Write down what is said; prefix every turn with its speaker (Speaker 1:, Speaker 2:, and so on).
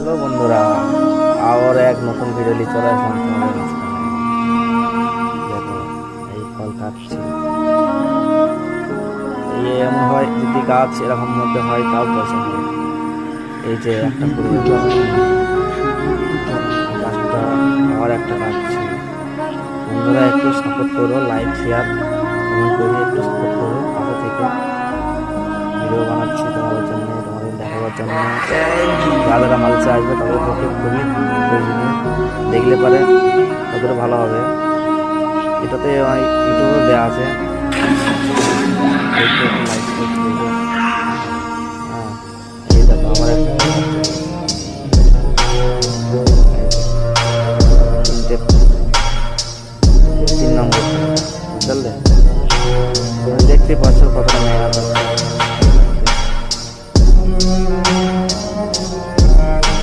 Speaker 1: Hello বন্ধুরা, আবার এক নতুন ভিডিও নিয়ে চলে আসলাম তোমাদের মাঝখানে। দেখো, এই ফল কাটছি। এই এমন হয় যদি গাছ এরকম মধ্যে হয় তাও পয়সা হয়। এই যে একটা করে গাছটা আবার একটা কাটছি। বন্ধুরা একটু সাপোর্ট করো, লাইক শেয়ার কমেন্ট করে একটু সাপোর্ট করো পাশে থেকে। ভিডিও বানাচ্ছি তোমাদের জন্য, তোমাদের দেখাবার জন্য। যারা মালসে আসবে তাদের পক্ষে খুবই প্রয়োজনীয়, দেখলে পারে তাদের ভালো হবে। এটাতে ইউটিউবে দেওয়া আছে, দেখতে একটু লাইক করতে। হ্যাঁ, এই দেখো আমার একটা